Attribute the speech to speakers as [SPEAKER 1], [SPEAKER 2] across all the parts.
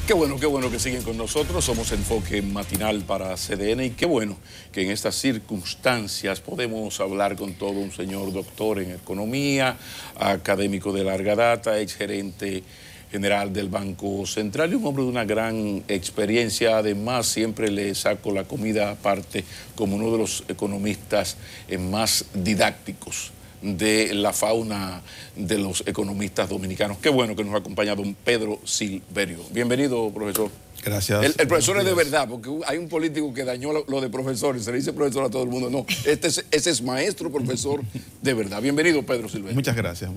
[SPEAKER 1] Qué bueno que siguen con nosotros. Somos Enfoque Matinal para CDN y qué bueno que en estas circunstancias podemos hablar con todo un señor doctor en economía, académico de larga data, exgerente general del Banco Central y un hombre de una gran experiencia. Además, siempre le saco la comida aparte como uno de los economistas más didácticos de la fauna de los economistas dominicanos. Qué bueno que nos acompaña don Pedro Silverio. Bienvenido, profesor.
[SPEAKER 2] Gracias.
[SPEAKER 1] El profesor es de verdad, porque hay un político que dañó lo de profesor y se le dice profesor a todo el mundo. No, ese es maestro, profesor de verdad. Bienvenido, Pedro Silverio.
[SPEAKER 2] Muchas gracias.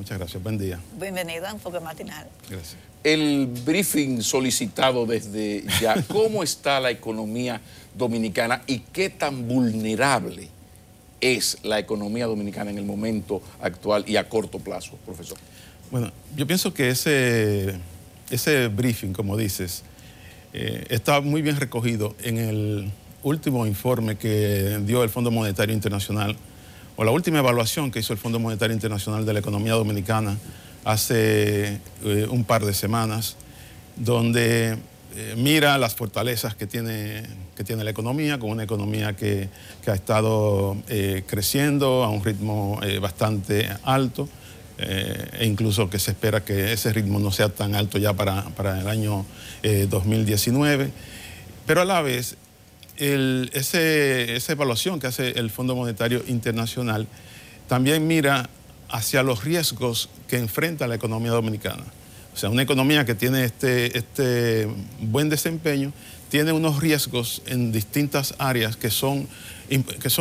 [SPEAKER 2] Buen día.
[SPEAKER 3] Bienvenido a Enfoque Matinal.
[SPEAKER 2] Gracias.
[SPEAKER 1] El briefing solicitado desde ya, ¿cómo está la economía dominicana y qué tan vulnerable es la economía dominicana en el momento actual y a corto plazo, profesor?
[SPEAKER 2] Bueno, yo pienso que ese briefing, como dices, está muy bien recogido en el último informe que dio el Fondo Monetario Internacional, o la última evaluación que hizo el Fondo Monetario Internacional de la economía dominicana hace un par de semanas, donde mira las fortalezas que tiene la economía, con una economía que ha estado creciendo a un ritmo bastante alto, e incluso que se espera que ese ritmo no sea tan alto ya para el año 2019. Pero a la vez, esa evaluación que hace el Fondo Monetario Internacional también mira hacia los riesgos que enfrenta la economía dominicana. O sea, una economía que tiene este buen desempeño tiene unos riesgos en distintas áreas que son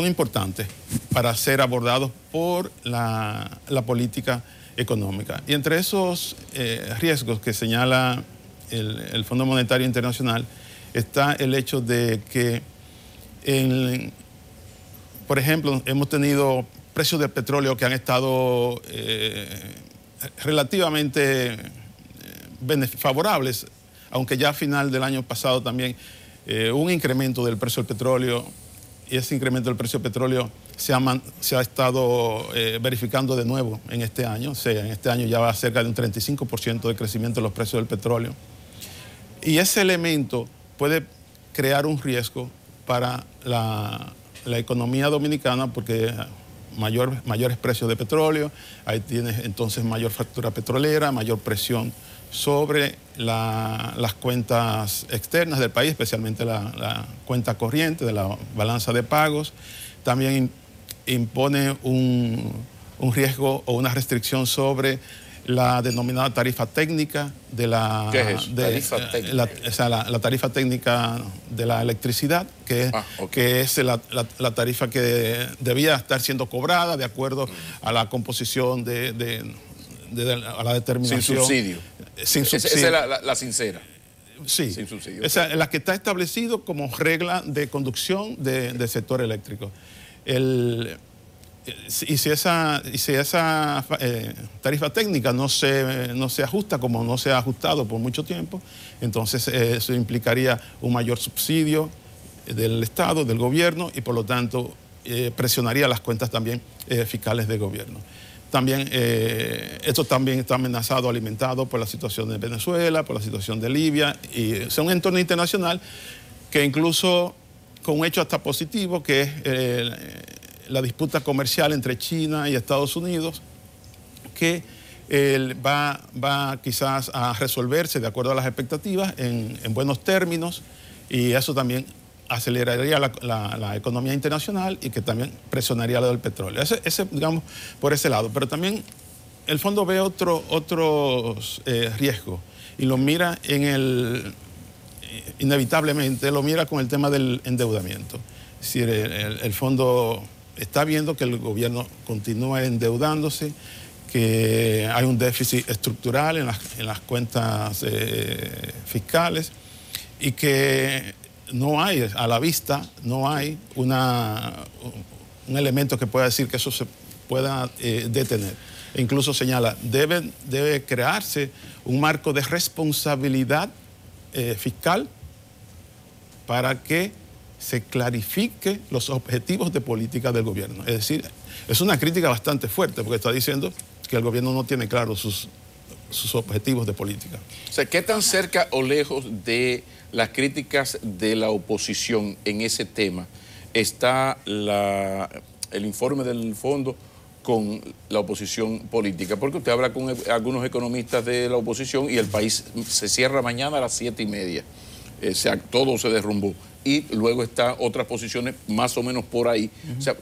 [SPEAKER 2] importantes para ser abordados por la política económica. Y entre esos riesgos que señala el Fondo Monetario Internacional está el hecho de que, por ejemplo, hemos tenido precios del petróleo que han estado relativamente favorables, aunque ya a final del año pasado también un incremento del precio del petróleo, y ese incremento del precio del petróleo se ha estado verificando de nuevo en este año. O sea, en este año ya va cerca de un 35% de crecimiento de los precios del petróleo. Y ese elemento puede crear un riesgo para la economía dominicana porque mayores precios de petróleo, ahí tienes entonces mayor factura petrolera, mayor presión sobre las cuentas externas del país, especialmente la cuenta corriente de la balanza de pagos. También impone un riesgo o una restricción sobre la denominada tarifa técnica de la...
[SPEAKER 1] ¿Qué es eso? Tarifa técnica.
[SPEAKER 2] La tarifa técnica de la electricidad, que es la tarifa que debía estar siendo cobrada de acuerdo a la composición a la determinación.
[SPEAKER 1] Sin subsidio.
[SPEAKER 2] Sin subsidio.
[SPEAKER 1] Esa es la sincera.
[SPEAKER 2] Sí.
[SPEAKER 1] Sin subsidio.
[SPEAKER 2] Esa es la que está establecido como regla de conducción del sector eléctrico. Y si esa tarifa técnica no se ajusta como no se ha ajustado por mucho tiempo, entonces eso implicaría un mayor subsidio del Estado, del gobierno, y por lo tanto presionaría las cuentas también fiscales del gobierno. También esto también está amenazado, alimentado por la situación de Venezuela, por la situación de Libia, y es un entorno internacional que incluso con un hecho hasta positivo, que es la disputa comercial entre China y Estados Unidos, que va quizás a resolverse de acuerdo a las expectativas en buenos términos, y eso también aceleraría la economía internacional y que también presionaría lo del petróleo. Ese, digamos, por ese lado. Pero también el fondo ve otros riesgos y lo mira inevitablemente, lo mira con el tema del endeudamiento. Es decir, el fondo está viendo que el gobierno continúa endeudándose, que hay un déficit estructural en las cuentas fiscales y que no hay, a la vista, no hay un elemento que pueda decir que eso se pueda detener. E incluso señala, debe crearse un marco de responsabilidad fiscal para que se clarifique los objetivos de política del gobierno. Es decir, es una crítica bastante fuerte porque está diciendo que el gobierno no tiene claro sus sus objetivos de política.
[SPEAKER 1] O sea, ¿qué tan cerca o lejos de las críticas de la oposición en ese tema está el informe del fondo con la oposición política? Porque usted habla con algunos economistas de la oposición y el país se cierra mañana a las 7:30. O sea, todo se derrumbó. Y luego están otras posiciones más o menos por ahí. O sea,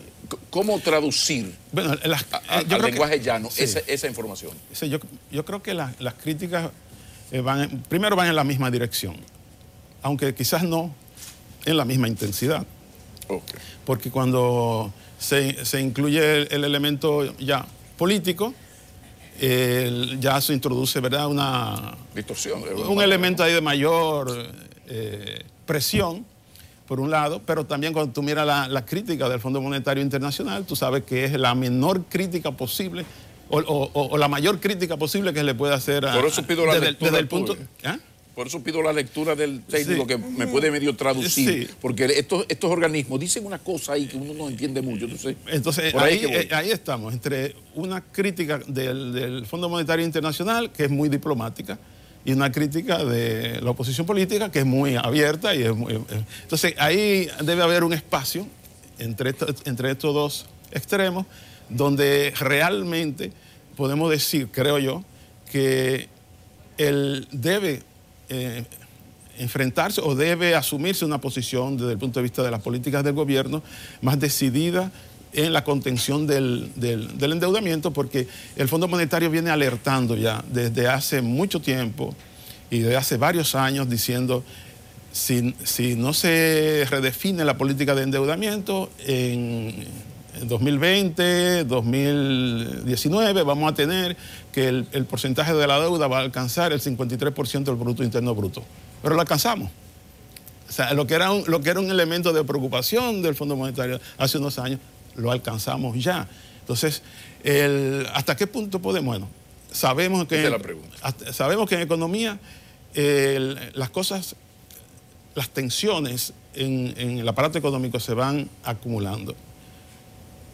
[SPEAKER 1] ¿cómo traducir al lenguaje llano esa información?
[SPEAKER 2] Sí, yo creo que las críticas primero van en la misma dirección, aunque quizás no en la misma intensidad.
[SPEAKER 1] Okay.
[SPEAKER 2] Porque cuando se incluye el elemento ya político, ya se introduce, ¿verdad?, una
[SPEAKER 1] distorsión.
[SPEAKER 2] Un elemento ahí de mayor presión, por un lado, pero también cuando tú miras la crítica del Fondo Monetario Internacional, tú sabes que es la menor crítica posible o la mayor crítica posible que se le puede hacer
[SPEAKER 1] por eso pido la lectura
[SPEAKER 2] desde el punto...
[SPEAKER 1] Por eso pido la lectura del técnico, sí, que me puede medio traducir, sí, porque estos organismos dicen una cosa ahí que uno no entiende mucho.
[SPEAKER 2] Entonces ahí estamos, entre una crítica del Fondo Monetario Internacional, que es muy diplomática, y una crítica de la oposición política, que es muy abierta. Entonces ahí debe haber un espacio entre estos dos extremos, donde realmente podemos decir, creo yo, que él debe enfrentarse o debe asumirse una posición desde el punto de vista de las políticas del gobierno más decidida en la contención del endeudamiento, porque el Fondo Monetario viene alertando ya desde hace mucho tiempo y desde hace varios años diciendo, si no se redefine la política de endeudamiento en 2020, 2019, vamos a tener que el porcentaje de la deuda va a alcanzar el 53% del Producto Interno Bruto. Pero lo alcanzamos. O sea, lo que era un elemento de preocupación del Fondo Monetario hace unos años, lo alcanzamos ya. Entonces, ¿hasta qué punto podemos? Bueno, sabemos que en economía las cosas, las tensiones en el aparato económico se van acumulando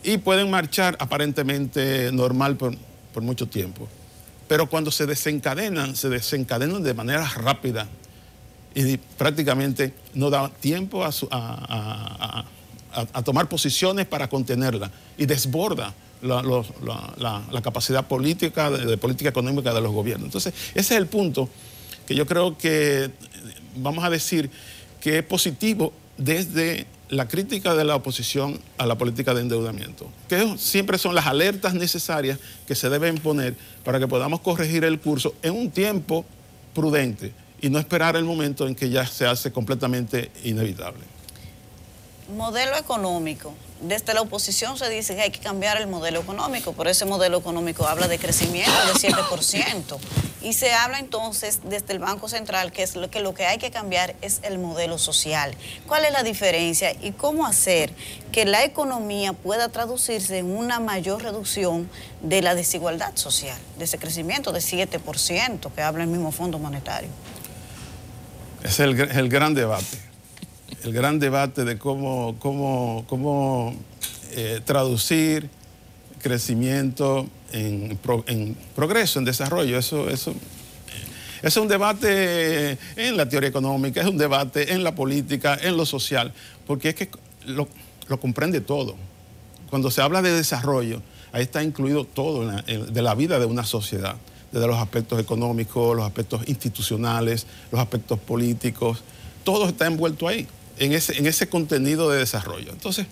[SPEAKER 2] y pueden marchar aparentemente normal por mucho tiempo. Pero cuando se desencadenan de manera rápida y prácticamente no da tiempo a tomar posiciones para contenerla y desborda la capacidad política, de política económica de los gobiernos. Entonces, ese es el punto que yo creo que vamos a decir que es positivo desde la crítica de la oposición a la política de endeudamiento, que siempre son las alertas necesarias que se deben poner para que podamos corregir el curso en un tiempo prudente y no esperar el momento en que ya se hace completamente inevitable.
[SPEAKER 3] Modelo económico. Desde la oposición se dice que hay que cambiar el modelo económico, pero ese modelo económico habla de crecimiento de 7%. Y se habla entonces desde el Banco Central que lo que hay que cambiar es el modelo social. ¿Cuál es la diferencia y cómo hacer que la economía pueda traducirse en una mayor reducción de la desigualdad social, de ese crecimiento de 7% que habla el mismo Fondo Monetario?
[SPEAKER 2] Es el gran debate. El gran debate de cómo traducir crecimiento en progreso, en desarrollo. Eso es un debate en la teoría económica, es un debate en la política, en lo social, porque es que lo comprende todo. Cuando se habla de desarrollo, ahí está incluido todo de la vida de una sociedad, desde los aspectos económicos, los aspectos institucionales, los aspectos políticos, todo está envuelto ahí, en ese contenido de desarrollo. Entonces,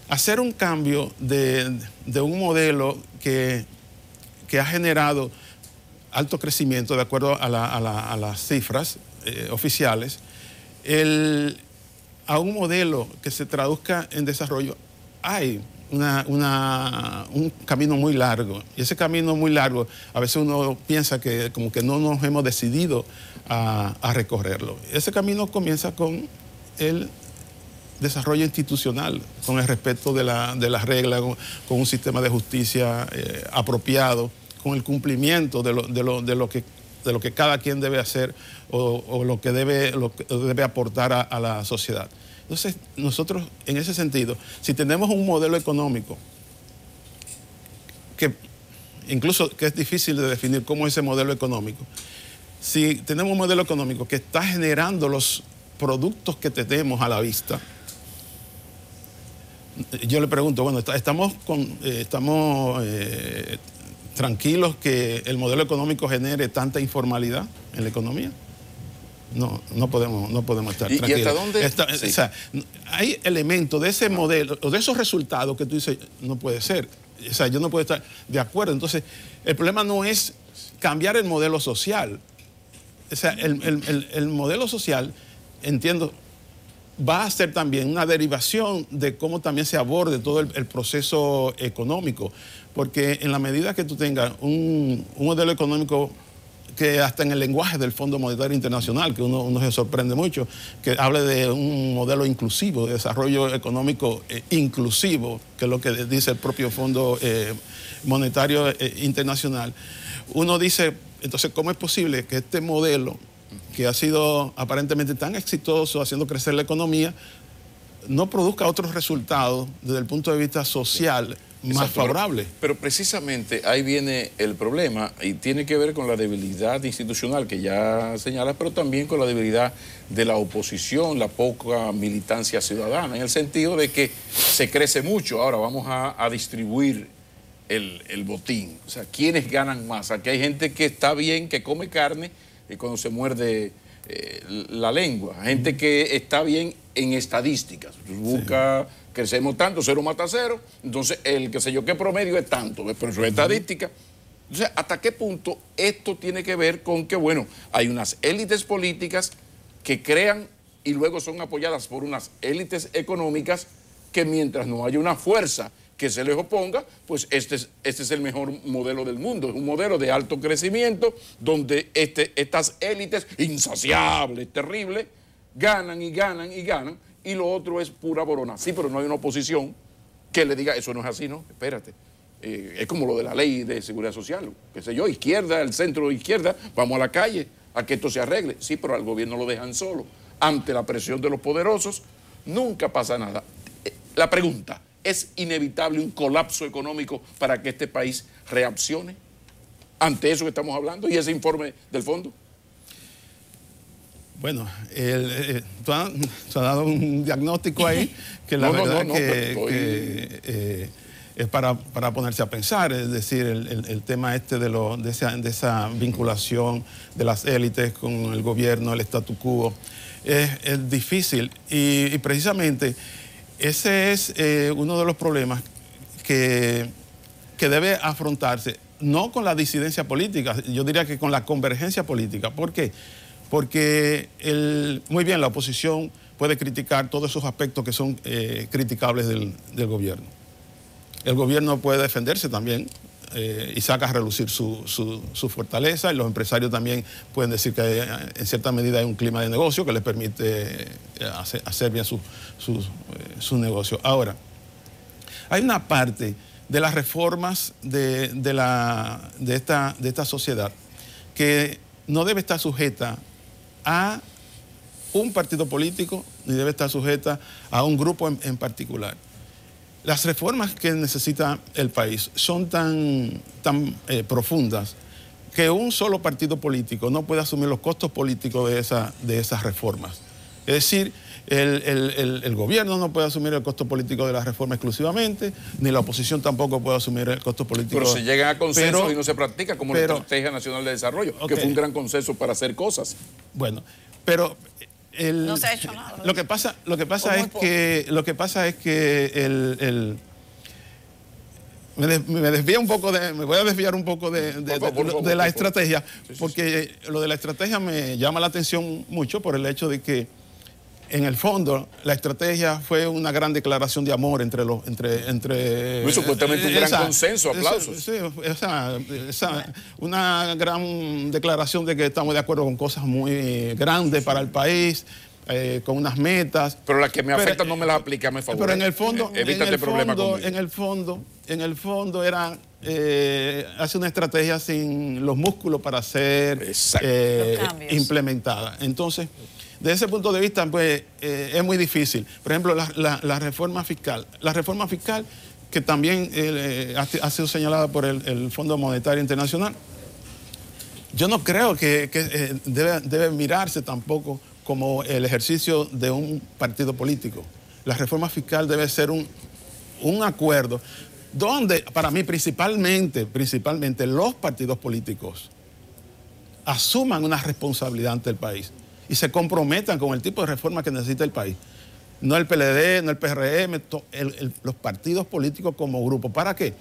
[SPEAKER 2] hacer un cambio de un modelo que ha generado alto crecimiento, de acuerdo a las cifras oficiales, a un modelo que se traduzca en desarrollo, hay un camino muy largo. Y ese camino muy largo, a veces uno piensa que como que no nos hemos decidido a recorrerlo. Ese camino comienza con el desarrollo institucional, con el respeto de las reglas, con un sistema de justicia apropiado, con el cumplimiento de lo que cada quien debe hacer o lo que debe aportar a la sociedad. Entonces, nosotros, en ese sentido, si tenemos un modelo económico que incluso que es difícil de definir cómo es ese modelo económico. Si tenemos un modelo económico que está generando los productos que tenemos a la vista, yo le pregunto, bueno, ¿estamos tranquilos que el modelo económico genere tanta informalidad en la economía? No podemos estar tranquilos.
[SPEAKER 1] ¿Y hasta dónde?
[SPEAKER 2] Sí. O sea, hay elementos de ese modelo, o de esos resultados que tú dices, no puede ser. O sea, yo no puedo estar de acuerdo. Entonces, el problema no es cambiar el modelo social. O sea, el modelo social, entiendo, va a ser también una derivación de cómo también se aborde todo el proceso económico. Porque en la medida que tú tengas un modelo económico que hasta en el lenguaje del Fondo Monetario Internacional, que uno se sorprende mucho, que hable de un modelo inclusivo, de desarrollo económico inclusivo, que es lo que dice el propio Fondo Monetario Internacional, uno dice, entonces, ¿cómo es posible que este modelo, que ha sido aparentemente tan exitoso haciendo crecer la economía, no produzca otros resultados desde el punto de vista social más favorable?
[SPEAKER 1] Pero precisamente ahí viene el problema y tiene que ver con la debilidad institucional que ya señalas, pero también con la debilidad de la oposición, la poca militancia ciudadana, en el sentido de que se crece mucho. Ahora vamos a distribuir el botín. O sea, ¿quiénes ganan más? Aquí hay gente que está bien, que come carne y cuando se muerde la lengua. Gente que está bien en estadísticas. Busca... Sí. Crecemos tanto, 0 mata 0, entonces el que sé yo qué promedio es tanto, pero eso es estadística. Entonces, ¿hasta qué punto esto tiene que ver con que, bueno, hay unas élites políticas que crean y luego son apoyadas por unas élites económicas que mientras no haya una fuerza que se les oponga, pues este es el mejor modelo del mundo, es un modelo de alto crecimiento donde estas élites insaciables, terribles, ganan y ganan y ganan, y lo otro es pura borona. Sí, pero no hay una oposición que le diga, eso no es así, ¿no? Espérate. Es como lo de la ley de seguridad social, qué sé yo, izquierda, el centro de izquierda, vamos a la calle a que esto se arregle. Sí, pero al gobierno lo dejan solo. Ante la presión de los poderosos, nunca pasa nada. La pregunta, ¿es inevitable un colapso económico para que este país reaccione ante eso que estamos hablando y ese informe del fondo?
[SPEAKER 2] Bueno, tú has dado un diagnóstico ahí que la verdad que es para ponerse a pensar, es decir, el tema de esa vinculación de las élites con el gobierno, el statu quo, es difícil y precisamente ese es uno de los problemas que debe afrontarse, no con la disidencia política, yo diría que con la convergencia política. ¿Por qué? Porque muy bien, la oposición puede criticar todos esos aspectos que son criticables del gobierno. El gobierno puede defenderse también y saca a relucir su fortaleza, y los empresarios también pueden decir que en cierta medida hay un clima de negocio que les permite hacer bien su negocio. Ahora, hay una parte de las reformas de esta sociedad que no debe estar sujeta a un partido político, ni debe estar sujeta a un grupo en particular. Las reformas que necesita el país son tan profundas que un solo partido político no puede asumir los costos políticos de esas reformas. Es decir, el gobierno no puede asumir el costo político de la reforma exclusivamente, ni la oposición tampoco puede asumir el costo político.
[SPEAKER 1] Pero se llegan a consensos y no se practica como la Estrategia Nacional de Desarrollo, que fue un gran consenso para hacer cosas.
[SPEAKER 2] Bueno, pero
[SPEAKER 3] no se ha hecho nada.
[SPEAKER 2] Lo que pasa es que me voy a desviar un poco de la estrategia, porque lo de la estrategia me llama la atención mucho por el hecho de que en el fondo la estrategia fue una gran declaración de amor entre
[SPEAKER 1] supuestamente un gran consenso, aplausos.
[SPEAKER 2] Sí, una gran declaración de que estamos de acuerdo con cosas muy grandes para el país, con unas metas.
[SPEAKER 1] Pero las que me afectan no me las aplica, me favor.
[SPEAKER 2] Pero en el fondo,
[SPEAKER 1] evítate problemas conmigo.
[SPEAKER 2] En el fondo era hace una estrategia sin los músculos para ser implementada. Entonces, desde ese punto de vista, pues, es muy difícil. Por ejemplo, la reforma fiscal. La reforma fiscal que también ha sido señalada por el Fondo Monetario Internacional. Yo no creo que debe mirarse tampoco como el ejercicio de un partido político. La reforma fiscal debe ser un acuerdo donde, para mí, principalmente los partidos políticos asuman una responsabilidad ante el país y se comprometan con el tipo de reforma que necesita el país. No el PLD, no el PRM, los partidos políticos como grupo. ¿Para qué?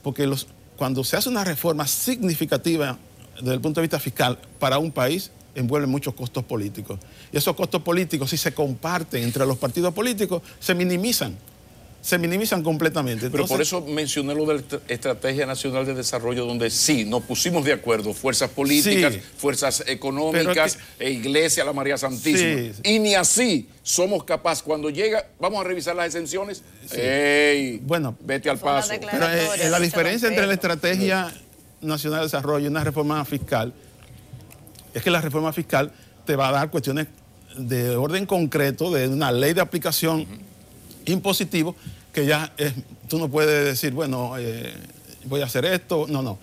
[SPEAKER 2] Porque cuando se hace una reforma significativa desde el punto de vista fiscal para un país, envuelve muchos costos políticos. Y esos costos políticos, si se comparten entre los partidos políticos, se minimizan completamente.
[SPEAKER 1] Pero
[SPEAKER 2] Entonces,
[SPEAKER 1] por eso mencioné lo de la Estrategia Nacional de Desarrollo, donde sí, nos pusimos de acuerdo, fuerzas políticas,
[SPEAKER 2] sí,
[SPEAKER 1] fuerzas económicas, Iglesia, la María Santísima.
[SPEAKER 2] Sí.
[SPEAKER 1] Y ni así somos capaces. Cuando llega, vamos a revisar las exenciones. Sí. ¡Ey!
[SPEAKER 2] Bueno,
[SPEAKER 1] vete al paso.
[SPEAKER 2] Pero la diferencia entre la Estrategia Nacional de Desarrollo y una reforma fiscal es que la reforma fiscal te va a dar cuestiones de orden concreto, de una ley de aplicación impositivo, que ya tú no puedes decir, bueno, voy a hacer esto. No.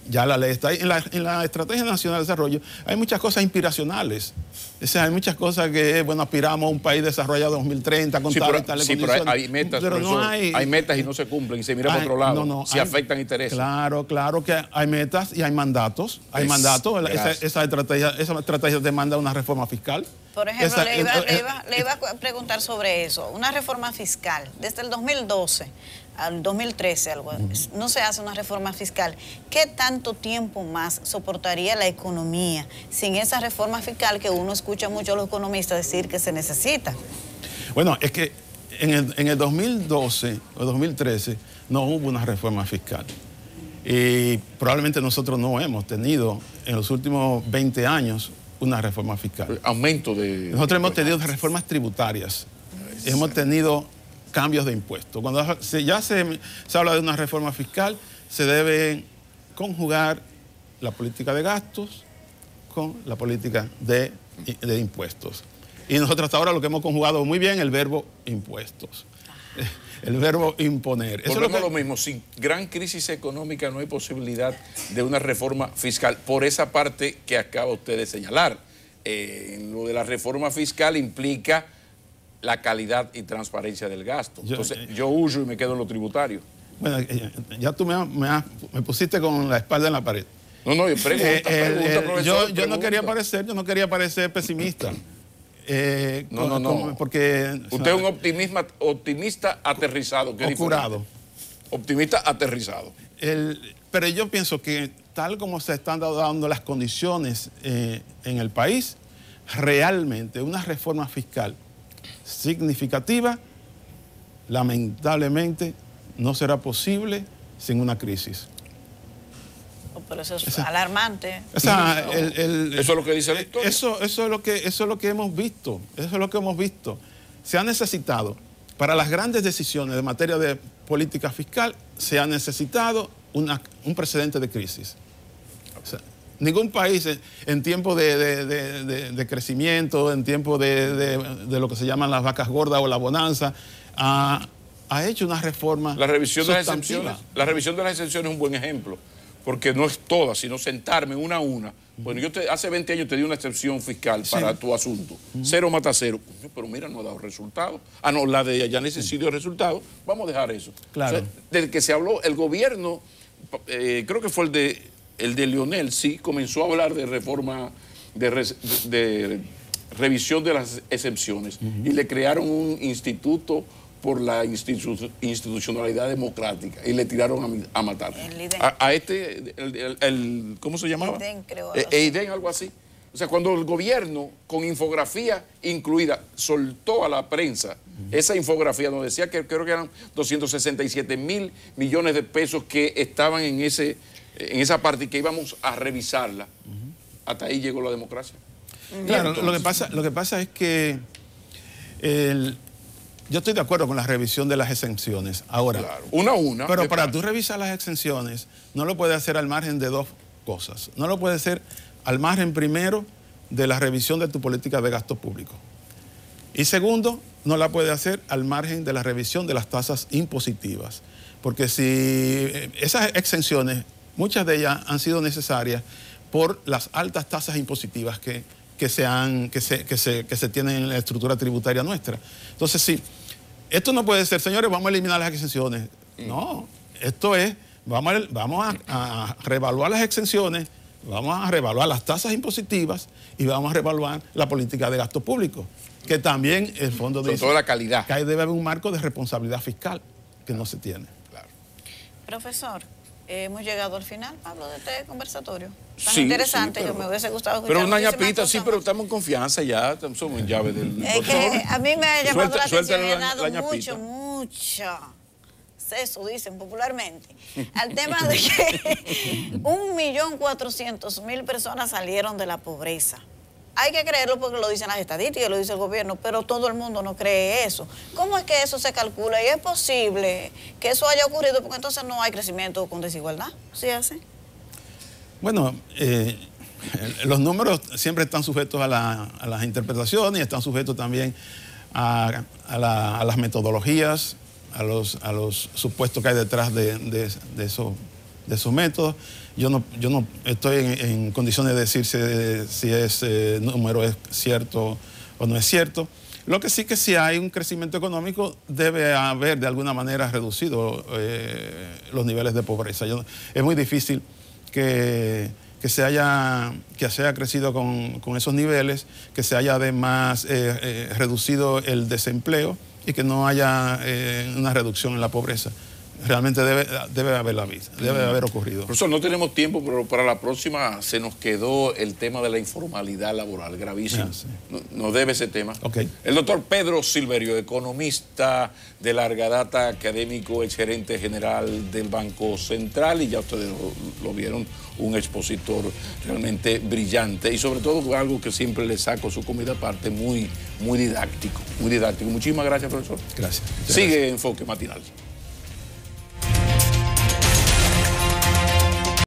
[SPEAKER 2] Ya la ley está ahí. En la Estrategia Nacional de Desarrollo hay muchas cosas inspiracionales. O sea, hay muchas cosas que, bueno, aspiramos a un país desarrollado 2030 con tal y tal condiciones.
[SPEAKER 1] Pero hay metas,
[SPEAKER 2] pero no hay
[SPEAKER 1] metas y no se cumplen y se mira para otro lado. Se afectan intereses.
[SPEAKER 2] Claro que hay metas y hay mandatos. Hay mandatos. Esa estrategia demanda una reforma fiscal.
[SPEAKER 3] Por ejemplo, le iba a preguntar sobre eso. Una reforma fiscal. Desde el 2012 al 2013, no se hace una reforma fiscal. ¿Qué tanto tiempo más soportaría la economía sin esa reforma fiscal que uno escucha mucho a los economistas decir que se necesita?
[SPEAKER 2] Bueno, es que en el 2012 o 2013 no hubo una reforma fiscal. Y probablemente nosotros no hemos tenido en los últimos 20 años una reforma fiscal.
[SPEAKER 1] Aumento de...
[SPEAKER 2] Nosotros hemos tenido reformas tributarias. Hemos tenido cambios de impuestos. Cuando ya se habla de una reforma fiscal, se debe conjugar la política de gastos con la política de impuestos. Y nosotros hasta ahora lo que hemos conjugado muy bien, el verbo impuestos. El verbo imponer.
[SPEAKER 1] Volvemos a lo mismo. Sin gran crisis económica no hay posibilidad de una reforma fiscal. Por esa parte que acaba usted de señalar. Lo de la reforma fiscal implica la calidad y transparencia del gasto. Entonces, yo huyo y me quedo en lo tributario.
[SPEAKER 2] Bueno, ya tú me pusiste con la espalda en la pared.
[SPEAKER 1] No, pregunta, profesor.
[SPEAKER 2] Yo no quería parecer pesimista.
[SPEAKER 1] No.
[SPEAKER 2] Porque
[SPEAKER 1] usted es un optimista aterrizado.
[SPEAKER 2] Curado.
[SPEAKER 1] Optimista aterrizado.
[SPEAKER 2] Pero yo pienso que tal como se están dando las condiciones en el país, realmente una reforma fiscal significativa, lamentablemente, no será posible sin una crisis.
[SPEAKER 3] Pero eso es alarmante.
[SPEAKER 2] O sea,
[SPEAKER 1] eso es lo que dice la historia.
[SPEAKER 2] Eso es lo que hemos visto. Eso es lo que hemos visto. Se ha necesitado, para las grandes decisiones de materia de política fiscal, se ha necesitado un precedente de crisis. O sea, ningún país en tiempo de crecimiento, en tiempo de lo que se llaman las vacas gordas o la bonanza, ha hecho una reforma.
[SPEAKER 1] La revisión de las exenciones. La revisión de las exenciones es un buen ejemplo. Porque no es toda, sino sentarme una a una. Bueno, yo hace 20 años te di una excepción fiscal para tu asunto. 0 mata 0. Pero mira, no ha dado resultado. No, la de allá necesito resultado. Vamos a dejar eso.
[SPEAKER 2] Claro.
[SPEAKER 1] O sea, desde que se habló, el gobierno, creo que fue el de Lionel, sí, comenzó a hablar de reforma, de revisión de las excepciones. Y le crearon un instituto por la institucionalidad democrática y le tiraron a matar. ¿Cómo se llamaba?
[SPEAKER 3] EIDEN, creo.
[SPEAKER 1] EIDEN, algo así. O sea, cuando el gobierno, con infografía incluida, soltó a la prensa esa infografía donde decía que creo que eran 267.000 millones de pesos que estaban en esa parte y que íbamos a revisarla, hasta ahí llegó la democracia.
[SPEAKER 2] Claro, lo que pasa es que yo estoy de acuerdo con la revisión de las exenciones. Ahora,
[SPEAKER 1] claro, una a una.
[SPEAKER 2] Pero para tú revisar las exenciones, no lo puedes hacer al margen de dos cosas. No lo puedes hacer al margen primero de la revisión de tu política de gasto público. Y segundo, no la puede hacer al margen de la revisión de las tasas impositivas. Porque si esas exenciones, muchas de ellas han sido necesarias por las altas tasas impositivas que se tienen en la estructura tributaria nuestra. Entonces, sí, esto no puede ser, señores, vamos a eliminar las exenciones. No, esto es, vamos a reevaluar las exenciones, vamos a reevaluar las tasas impositivas y vamos a reevaluar la política de gasto público, que también el fondo dice
[SPEAKER 1] toda la calidad.
[SPEAKER 2] Que debe haber un marco de responsabilidad fiscal que no se tiene.
[SPEAKER 1] Claro.
[SPEAKER 3] Profesor, hemos llegado al final, Pablo, de este conversatorio. Tan
[SPEAKER 1] Sí,
[SPEAKER 3] interesante,
[SPEAKER 1] sí,
[SPEAKER 3] que me hubiese gustado escuchar.
[SPEAKER 1] Pero una
[SPEAKER 3] muchísimas
[SPEAKER 1] ñapita,
[SPEAKER 3] cosas
[SPEAKER 1] sí, pero
[SPEAKER 3] más.
[SPEAKER 1] estamos en confianza ya, somos en llave del
[SPEAKER 3] Es
[SPEAKER 1] doctor.
[SPEAKER 3] que a mí me ha llamado la atención y he
[SPEAKER 1] la
[SPEAKER 3] dado
[SPEAKER 1] ñapita.
[SPEAKER 3] mucho seso, dicen popularmente, al tema de que 1.400.000 personas salieron de la pobreza. Hay que creerlo porque lo dicen las estadísticas, lo dice el gobierno, pero todo el mundo no cree eso. ¿Cómo es que eso se calcula? Y es posible que eso haya ocurrido porque entonces no hay crecimiento con desigualdad. ¿Sí es así?
[SPEAKER 2] Bueno, los números siempre están sujetos a las interpretaciones y están sujetos también a las metodologías, a los supuestos que hay detrás de esos métodos. Yo no estoy en condiciones de decir si ese número es cierto o no es cierto. Lo que sí que si hay un crecimiento económico debe haber de alguna manera reducido los niveles de pobreza. Es muy difícil que se haya crecido con esos niveles, que se haya además reducido el desempleo y que no haya una reducción en la pobreza. Realmente debe haber ocurrido.
[SPEAKER 1] Profesor, no tenemos tiempo, pero para la próxima se nos quedó el tema de la informalidad laboral, gravísimo.
[SPEAKER 2] Sí.
[SPEAKER 1] Nos debe ese tema.
[SPEAKER 2] Okay.
[SPEAKER 1] El doctor Pedro Silverio, economista de larga data, académico, exgerente general del Banco Central, y ya ustedes lo vieron, un expositor realmente brillante y sobre todo algo que siempre le saco su comida aparte, muy didáctico, muy didáctico. Muchísimas gracias, profesor.
[SPEAKER 2] Gracias.
[SPEAKER 1] Sigue Enfoque Matinal.